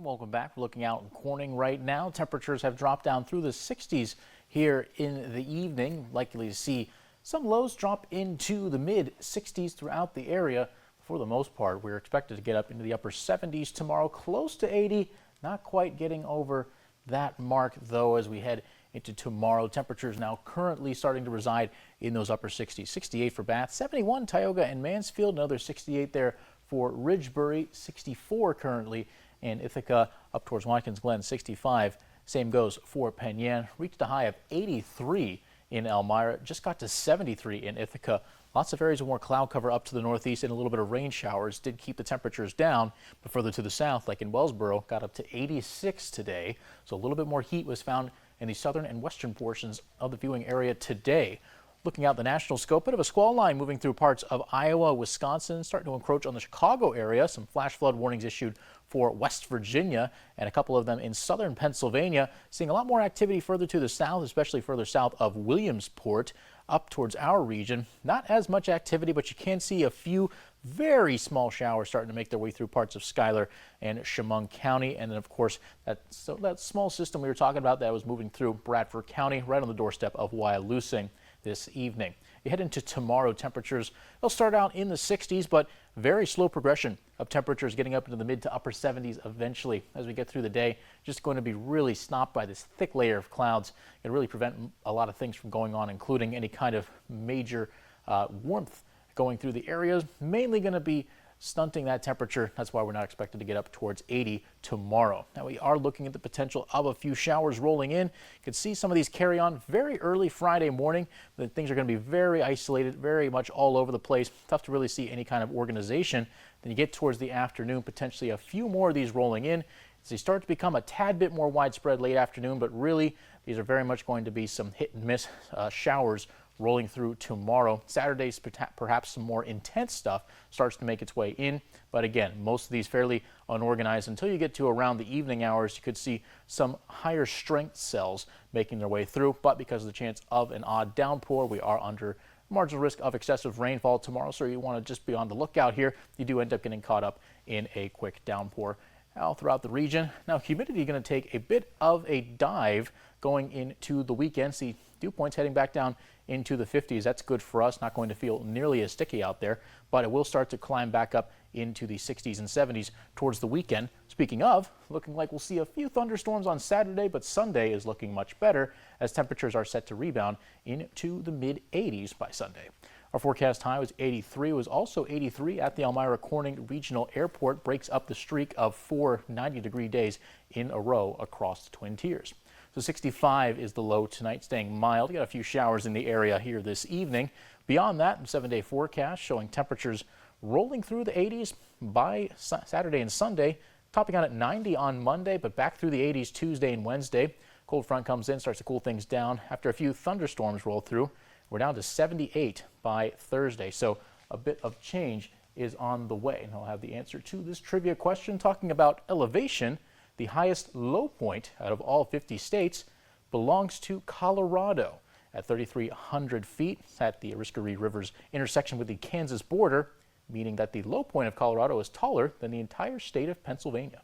Welcome back. We're looking out in Corning right now. Temperatures have dropped down through the 60s here in the evening. Likely to see some lows drop into the mid 60s throughout the area. For the most part, we're expected to get up into the upper 70s tomorrow, close to 80. Not quite getting over that mark, though, as we head into tomorrow. Temperatures now currently starting to reside in those upper 60s. 68 for Bath, 71 Tioga and Mansfield, another 68 there for Ridgebury, 64 currently, and Ithaca up towards Watkins Glen, 65. Same goes for Penn. Reached a high of 83 in Elmira, just got to 73 in Ithaca. Lots of areas of more cloud cover up to the northeast and a little bit of rain showers did keep the temperatures down, but further to the south, like in Wellsboro, got up to 86 today. So a little bit more heat was found in the southern and western portions of the viewing area today. Looking out the national scope, bit of a squall line moving through parts of Iowa, Wisconsin, starting to encroach on the Chicago area. Some flash flood warnings issued for West Virginia and a couple of them in southern Pennsylvania. Seeing a lot more activity further to the south, especially further south of Williamsport up towards our region. Not as much activity, but you can see a few very small showers starting to make their way through parts of Schuyler and Chemung County. And then, of course, that small system we were talking about that was moving through Bradford County, right on the doorstep of Wyalusing this evening. You head into tomorrow, temperatures will start out in the 60s, but very slow progression of temperatures getting up into the mid to upper 70s eventually as we get through the day. Just going to be really stopped by this thick layer of clouds. It really prevent a lot of things from going on, including any kind of major warmth going through the areas. Mainly going to be stunting that temperature. That's why we're not expected to get up towards 80 tomorrow. Now we are looking at the potential of a few showers rolling in. You can see some of these carry on very early Friday morning. But things are going to be very isolated, very much all over the place. Tough to really see any kind of organization. Then you get towards the afternoon, potentially a few more of these rolling in as they start to become a tad bit more widespread late afternoon. But really, these are very much going to be some hit and miss showers rolling through tomorrow. Saturday's perhaps some more intense stuff starts to make its way in, but again, most of these fairly unorganized until you get to around the evening hours. You could see some higher strength cells making their way through, but because of the chance of an odd downpour, we are under marginal risk of excessive rainfall tomorrow, so you want to just be on the lookout here. You do end up getting caught up in a quick downpour all throughout the region. Now, humidity going to take a bit of a dive going into the weekend. See dew points heading back down into the 50s. That's good for us. Not going to feel nearly as sticky out there, but it will start to climb back up into the 60s and 70s towards the weekend. Speaking of, looking like we'll see a few thunderstorms on Saturday, but Sunday is looking much better as temperatures are set to rebound into the mid 80s by Sunday. Our forecast high was 83. It was also 83 at the Elmira Corning Regional Airport. Breaks up the streak of 4 90-degree days in a row across the Twin Tiers. So 65 is the low tonight, staying mild. We got a few showers in the area here this evening. Beyond that, 7-day forecast showing temperatures rolling through the 80s by Saturday and Sunday, topping out at 90 on Monday, but back through the 80s Tuesday and Wednesday. Cold front comes in, starts to cool things down after a few thunderstorms roll through. We're down to 78 by Thursday, so a bit of change is on the way. And I'll have the answer to this trivia question talking about elevation. The highest low point out of all 50 states belongs to Colorado at 3,300 feet at the Ariskaree River's intersection with the Kansas border, meaning that the low point of Colorado is taller than the entire state of Pennsylvania.